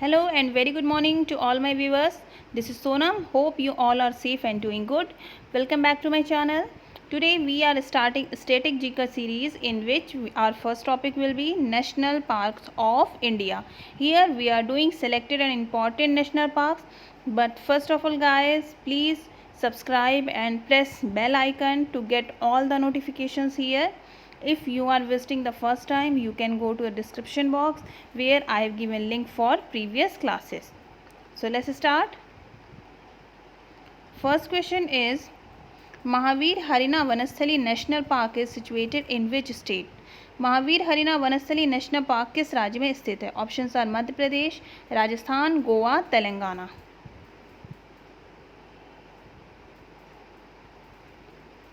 Hello and very good morning to all my viewers. This is Sonam. Hope you all are safe and doing good. Welcome back to my channel. Today we are starting static GK series in which our first topic will be National Parks of India. Here we are doing selected and important national parks. But first of all guys, please subscribe and press bell icon to get all the notifications here. If you are visiting the first time, you can go to the description box where I have given link for previous classes. So let's start. First question is, Mahavir Harina Vanasthali National Park is situated in which state? Mahavir Harina Vanasthali national park किस राज्य में स्थित है? Options are Madhya Pradesh, Rajasthan, Goa, Telangana.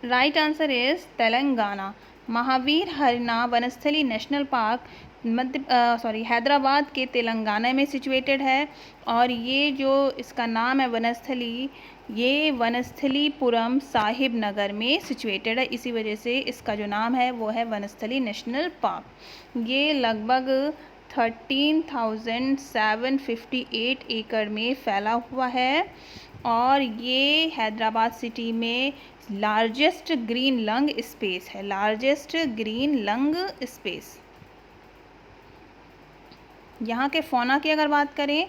Right answer is Telangana. Mahavir Harina Vanasthali national park Hyderabad के तेलंगाना में situated है. और ये जो इसका नाम है वनस्थली, ये वनस्थलीपुरम साहिब नगर में सिचुएटेड है. इसी वजह से इसका जो नाम है वो है वनस्थली नेशनल पार्क. ये लगभग 13,758 एकड़ में फैला हुआ है और ये हैदराबाद सिटी में लार्जेस्ट ग्रीन लंग स्पेस है. Largest green lung space. यहाँ के फौना की अगर बात करें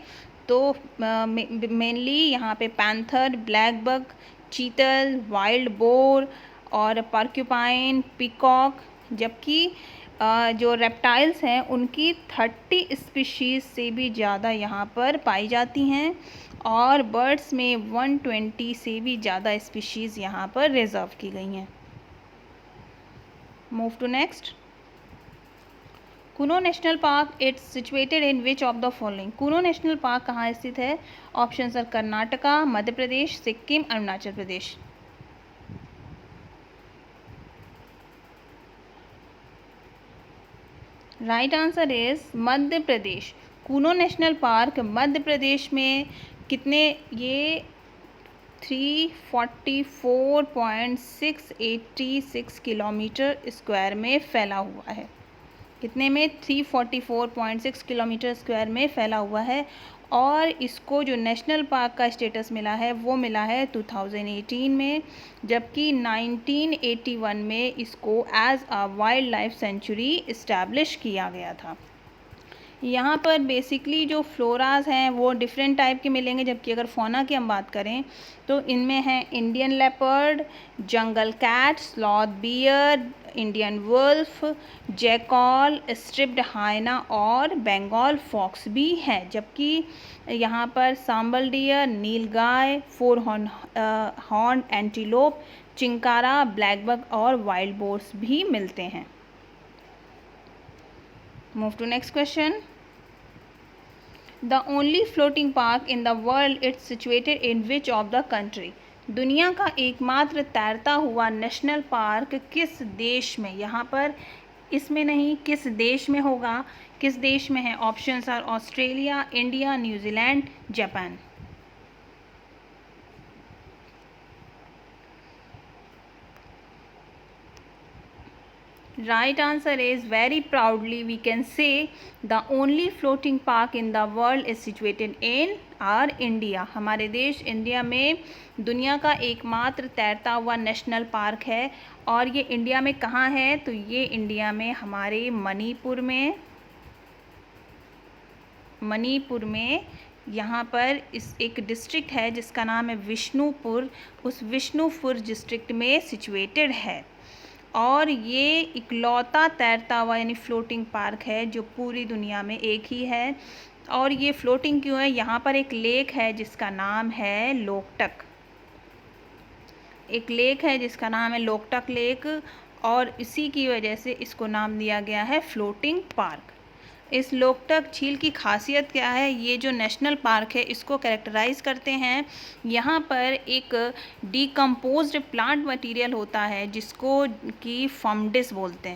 तो मेनली यहाँ पे पैंथर, ब्लैक बक, चीतल, वाइल्ड बोर और पर्क्यूपाइन, पीकॉक, जबकि जो रेप्टाइल्स हैं उनकी 30 स्पीशीज़ से भी ज़्यादा यहाँ पर पाई जाती हैं और बर्ड्स में 120 से भी ज़्यादा स्पीशीज़ यहाँ पर रिजर्व की गई हैं. Move to next. Kuno national park it's situated in which of the following. Kuno national park कहाँ स्थित है? Options are Karnataka, Madhya Pradesh, Sikkim, Arunachal Pradesh. Right answer is Madhya Pradesh. Kuno national park Madhya Pradesh में कितने, ये 344.686 किलोमीटर स्क्वायर में फैला हुआ है. कितने में? 344.6 किलोमीटर स्क्वायर में फैला हुआ है. और इसको जो नेशनल पार्क का स्टेटस मिला है वो मिला है 2018 में, जबकि 1981 में इसको as a wild life sanctuary establish किया गया था. यहाँ पर बेसिकली जो फ्लोराज हैं वो डिफरेंट टाइप के मिलेंगे, जबकि अगर फौना की हम बात करें तो इनमें हैं Indian leopard, jungle cat, sloth bear, Indian wolf, jackal, striped hyena और बंगाल फॉक्स भी हैं. जबकि यहाँ पर sambar deer, nilgai, four horn antelope, chinkara, black buck और वाइल्ड बोर्स भी मिलते हैं. Move to next question. The only floating park in the world it's situated in which of the country? दुनिया का एकमात्र तैरता हुआ नेशनल पार्क किस देश में? यहाँ पर इसमें नहीं, किस देश में होगा, किस देश में है? Options are Australia, India, New Zealand, Japan. Right answer is, very proudly we can say, the only floating park in the world is situated in our India. हमारे देश इंडिया में दुनिया का एकमात्र तैरता हुआ नेशनल पार्क है. और ये इंडिया में कहाँ है? तो ये इंडिया में हमारे मणिपुर में यहाँ पर इस एक डिस्ट्रिक्ट है जिसका नाम है विष्णुपुर. उस विष्णुपुर डिस्ट्रिक्ट में सिचुएटेड है. और ये इकलौता तैरता हुआ यानी फ्लोटिंग पार्क है जो पूरी दुनिया में एक ही है. और ये फ्लोटिंग क्यों है? यहाँ पर एक लेक है जिसका नाम है लोकटक. एक लेक है जिसका नाम है लोकटक लेक और इसी की वजह से इसको नाम दिया गया है फ्लोटिंग पार्क. इस लोकटक झील की खासियत क्या है? ये जो नेशनल पार्क है इसको कैरेक्टराइज करते हैं. यहाँ पर एक डिकम्पोज्ड प्लांट मटेरियल होता है जिसको कि फंडिस बोलते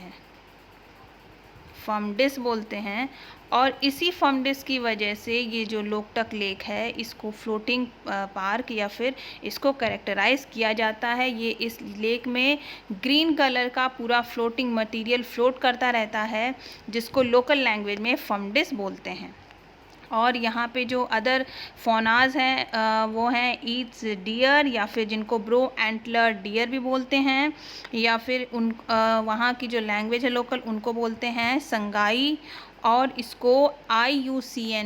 हैं. और इसी फंडिस की वजह से ये जो लोकटक लेक है इसको फ्लोटिंग पार्क या फिर इसको कैरेक्टराइज किया जाता है. ये इस लेक में ग्रीन कलर का पूरा फ्लोटिंग मटेरियल फ्लोट करता रहता है जिसको लोकल लैंग्वेज में फंडिस बोलते हैं. और यहाँ पे जो अदर फौनाज हैं वो हैं ईट्स डियर, या फिर जिनको ब्रो एंटलर डियर भी बोलते हैं, या फिर उन वहाँ की जो लैंग्वेज है लोकल उनको बोलते हैं संगाई। और इसको IUCN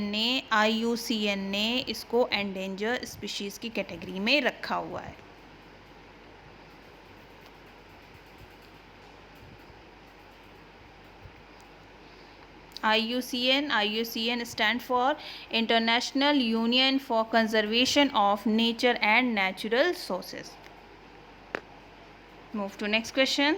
ने इसको एंडेंजर स्पीशीज़ की कैटेगरी में रखा हुआ है। IUCN stand for International Union for Conservation of Nature and Natural Sources. Move to next question.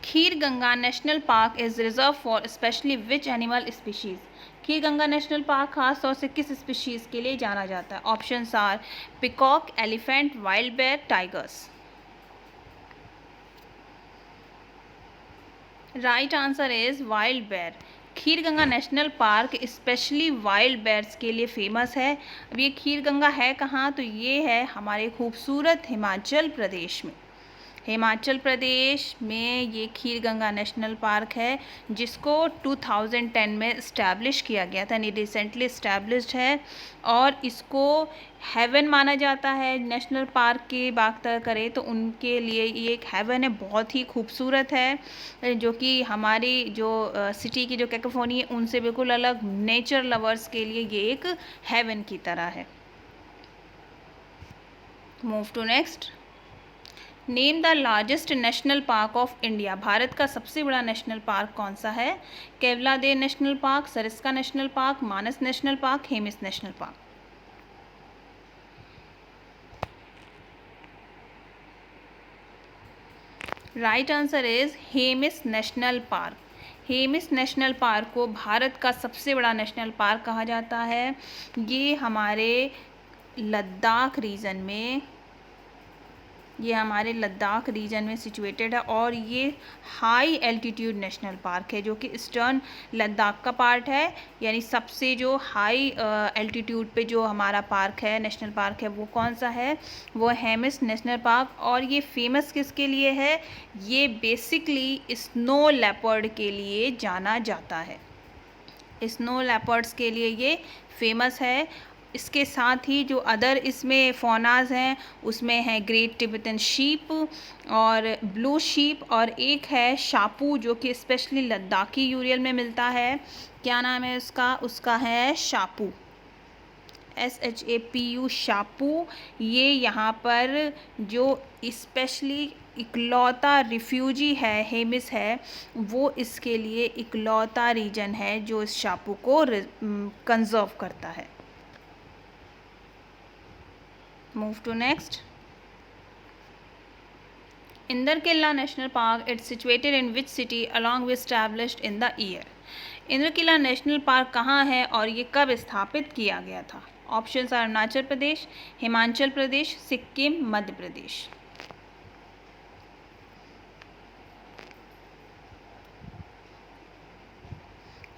Khir Ganga National Park is reserved for especially which animal species? Kheer Ganga national park खास तौर से किस species के लिए जाना जाता है? Options are peacock, elephant, wild bear, tigers. Right answer is wild bear. Kheer Ganga national park specially wild bears के लिए फेमस है। अब ये खीर गंगा है कहाँ? तो ये है हमारे खूबसूरत हिमाचल प्रदेश में। हिमाचल प्रदेश में ये खीर गंगा नेशनल पार्क है, जिसको 2010 में इस्टेब्लिश किया गया था, यानी रिसेंटली इस्टेब्लिश्ड है। और इसको हेवन माना जाता है। नेशनल पार्क की बात करें तो उनके लिए ये एक हेवन है, बहुत ही खूबसूरत है, जो कि हमारी जो सिटी की जो कैकोफोनी है उनसे बिल्कुल अलग। नेचर लवर्स के लिए ये एक हेवन की तरह है। Move to next. Name the largest national park of India. Bharat का सबसे बड़ा नेशनल पार्क कौन सा है? Keoladeo national park, Sariska national park, Manas national park, Hemis national park. Right answer is Hemis national park. Hemis national park को भारत का सबसे बड़ा नेशनल पार्क कहा जाता है। ये हमारे लद्दाख रीजन में सिचुएटेड है, और ये हाई एल्टीट्यूड नेशनल पार्क है, जो कि ईस्टर्न लद्दाख का पार्ट है। यानी सबसे जो हाई एल्टीट्यूड पे जो हमारा पार्क है, नेशनल पार्क है, वो कौन सा है? वो हेमिस नेशनल पार्क। और ये फेमस किसके लिए है? ये बेसिकली स्नो लेपर्ड के लिए जाना जाता है। स्नो लेपर्ड्स के लिए ये फेमस है। इसके साथ ही जो अदर इसमें फौनाज हैं उसमें है ग्रेट टिबेटन शीप और ब्लू शीप, और एक है शापू, जो कि स्पेशली लद्दाखी यूरियल में मिलता है। क्या नाम है उसका? उसका है शापू, SHAPU, शापू। ये यहाँ पर जो स्पेशली इकलौता रिफ्यूजी है, हेमिस है, वो इसके लिए इकलौता रीजन है जो इस शापू को कंजर्व करता है। Move to next. Inderkilla national park it's situated in which city along which established in the year. Inderkilla national park कहाँ है और ये कब स्थापित किया गया था? Options are Arunachal Pradesh, Himachal Pradesh, Sikkim, Madhya Pradesh.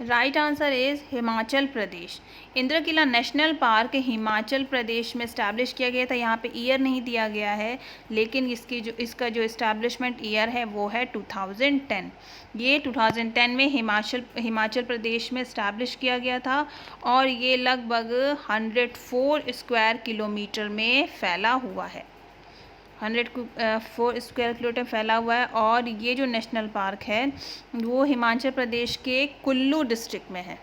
Right answer is Himachal Pradesh. Inderkilla national park Himachal Pradesh में इस्टेब्लिश किया गया था। यहाँ पे ईयर नहीं दिया गया है, लेकिन इसका जो इस्टेब्लिशमेंट ईयर है वो है 2010। ये 2010 में हिमाचल प्रदेश में इस्टेब्लिश किया गया था, और ये लगभग 104 स्क्वायर किलोमीटर में फैला हुआ है। 104 स्क्वायर किलोमीटर फैला हुआ है। और ये जो नेशनल पार्क है वो हिमाचल प्रदेश के कुल्लू डिस्ट्रिक्ट में है।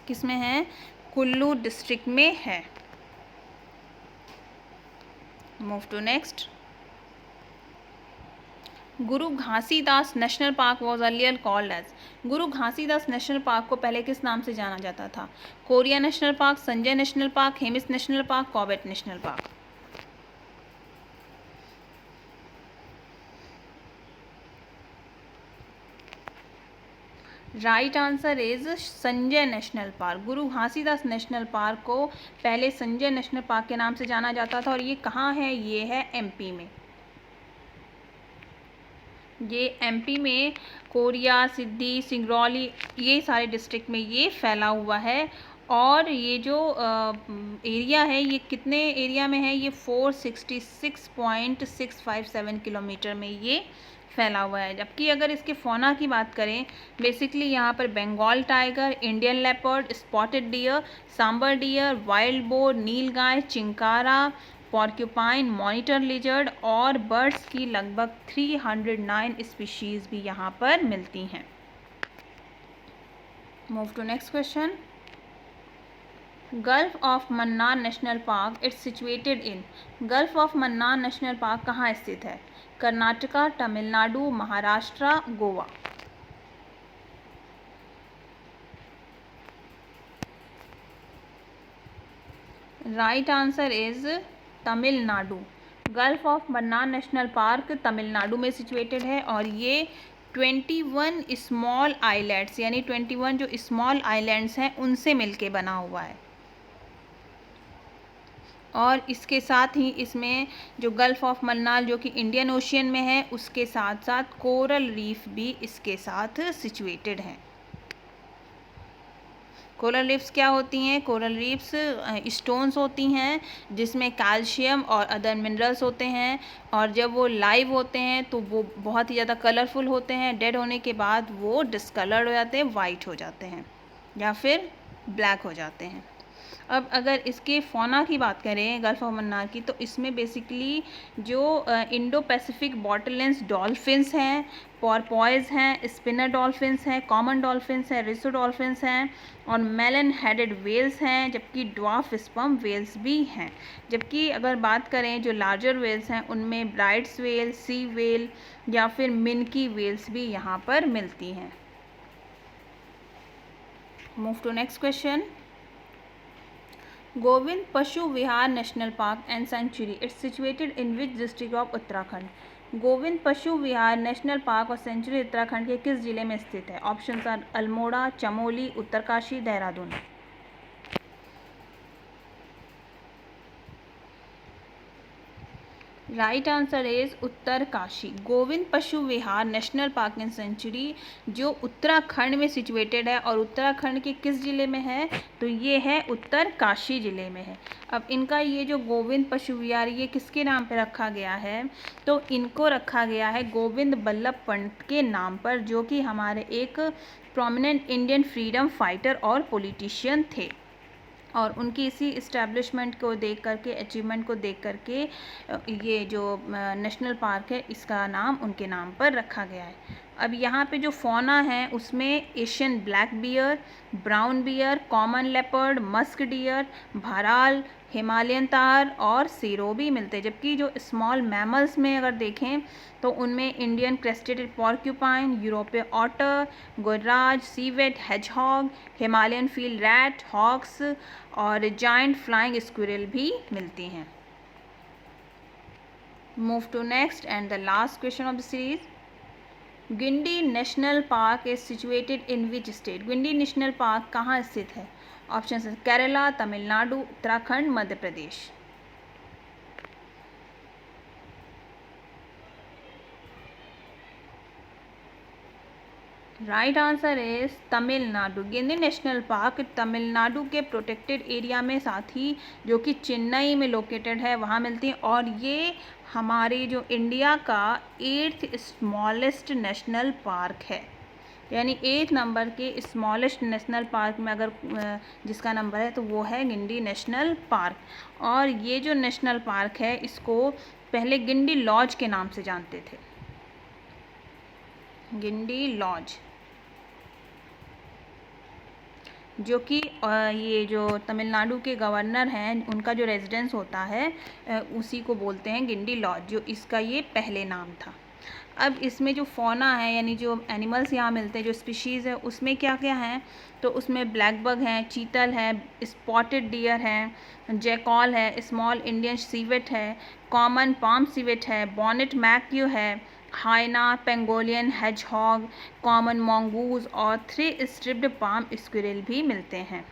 किस में है? कुल्लू डिस्ट्रिक्ट में है। Move to next. Guru Ghasidas national park was earlier called as. Guru Ghasidas national park को पहले किस नाम से जाना जाता था? Korea national park, Sanjay national park, Hemis national park, Corbett national park. Right answer is Sanjay national park. Guru Ghasidas national park को पहले संजय नेशनल पार्क के नाम से जाना जाता था, और ये कहाँ है? ये है MP में। ये MP में कोरिया, सिद्धि, सिंगरौली, ये सारे डिस्ट्रिक्ट में ये फैला हुआ है। और ये जो एरिया है ये कितने एरिया में है? ये 466.657 किलोमीटर में ये फैला हुआ है। जबकि अगर इसके फौना की बात करें, बेसिकली यहाँ पर Bengal tiger, Indian leopard, spotted deer, sambar deer, wild boar, nilgai, chinkara, porcupine, monitor lizard और बर्ड्स की लगभग 309 स्पीशीज़ भी यहाँ पर मिलती हैं। Move to next question. Gulf of Mannar national park it's situated in. Gulf of Mannar national park कहाँ स्थित है? Karnataka, Tamil Nadu, Maharashtra, Goa. Right answer is Tamil Nadu. Gulf of Mannar national park Tamil Nadu में सिचुएटेड है और ये 21 स्मॉल आइलैंड्स यानी 21 जो स्मॉल आइलैंड्स हैं उनसे मिलके बना हुआ है। और इसके साथ ही इसमें जो गल्फ ऑफ मन्नार जो कि इंडियन ओशियन में है, उसके साथ साथ कोरल रीफ भी इसके साथ सिचुएटेड हैं। कोरल रीफ्स क्या होती हैं? कोरल रीफ्स स्टोन्स होती हैं जिसमें कैल्शियम और अदर मिनरल्स होते हैं, और जब वो लाइव होते हैं तो वो बहुत ही ज़्यादा कलरफुल होते हैं। डेड होने के बाद वो डिस्कलर्ड हो जाते हैं, वाइट हो जाते हैं या फिर ब्लैक हो जाते हैं। अब अगर इसके फौना की बात करें गल्फ ऑफ मन्नार की, तो इसमें बेसिकली जो इंडो पैसिफिक बॉटललेंस डॉल्फिन्स हैं, पॉर्पॉइज हैं, स्पिनर डॉल्फिन्स हैं, कॉमन डॉल्फिन्स हैं, रिसो डॉल्फिन्स हैं और मेलन हेडेड वेल्स हैं, जबकि ड्वार्फ स्पर्म वेल्स भी हैं। जबकि अगर बात करें जो लार्जर वेल्स हैं उनमें ब्राइट्स वेल, सी वेल या फिर मिनकी वेल्स भी यहाँ पर मिलती हैं। Move to next question. Govind Pashu Vihar national park and sanctuary it's situated in which district of Uttarakhand. Govind Pashu Vihar national park और सेंचुरी उत्तराखंड के किस जिले में स्थित है? Options are Almora, Chamoli, Uttarkashi, Dehradun. Right answer is Uttarkashi. Govind Pashu Vihar national park and sanctuary जो उत्तराखंड में सिचुएटेड है, और उत्तराखंड के किस जिले में है? तो ये है उत्तरकाशी जिले में है। अब इनका ये जो गोविंद पशु विहार ये किसके नाम पे रखा गया है? तो इनको रखा गया है गोविंद बल्लभ पंत के नाम पर, जो कि हमारे एक प्रोमिनेंट इंडियन फ्रीडम फाइटर और पॉलिटिशियन थे, और उनकी इसी इस्टेब्लिशमेंट को देख करके, अचीवमेंट को देख करके ये जो नेशनल पार्क है इसका नाम उनके नाम पर रखा गया है। अब यहाँ पे जो फौना है उसमें Asian black bear, brown bear, common leopard, musk deer, bharal, Himalayan tahr और सीरो भी मिलते हैं। जबकि जो स्मॉल मैमल्स में अगर देखें तो उनमें इंडियन क्रेस्टेड पॉर्क्यूपाइन, यूरोपीय otter, goral, civet, hedgehog, Himalayan field rat, hawks और जाइंट फ्लाइंग स्क्विरल भी मिलती हैं। Move to next and the last question of the series. Guindy national park is situated in which state. Guindy national park कहाँ स्थित है? Option है Kerala, Tamil Nadu, Uttarakhand, Madhya Pradesh. Right answer is Tamil Nadu. Guindy national park Tamil Nadu के protected area में, साथ ही जो कि चेन्नई में लोकेटेड है, वहाँ मिलती हैं। और ये हमारे जो इंडिया का 8th स्मॉलेस्ट नेशनल पार्क है, यानी 8 नंबर के स्मॉलेस्ट नेशनल पार्क में अगर जिसका नंबर है तो वो है गिंडी नेशनल पार्क। और ये जो नेशनल पार्क है इसको पहले गिंडी लॉज के नाम से जानते थे, गिंडी लॉज, जो कि ये जो तमिलनाडु के गवर्नर हैं उनका जो रेजिडेंस होता है उसी को बोलते हैं गिंडी लॉज, जो इसका ये पहले नाम था। अब इसमें जो फौना है यानी जो एनिमल्स यहाँ मिलते हैं, जो स्पीशीज़ है उसमें क्या क्या हैं? तो उसमें ब्लैक बग हैं, चीतल है, स्पॉटेड डियर है, जैकॉल है, स्मॉल इंडियन सीवेट है, कॉमन पाम सीवेट है, बॉनेट मैक्यू है, हाइना, पेंगोलियन हेजहॉग, कॉमन मंगूज और 3 स्ट्रिप्ड पाम स्क्विरल भी मिलते हैं।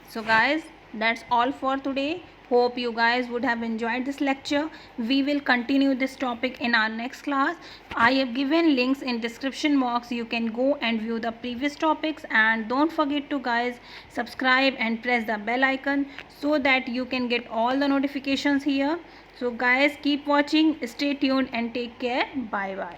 So guys, that's all for today. Hope you guys would have enjoyed this lecture. We will continue this topic in our next class. I have given links in description box. You can go and view the previous topics, and don't forget to guys subscribe and press the bell icon so that you can get all the notifications here. So guys, keep watching, stay tuned and take care. Bye bye.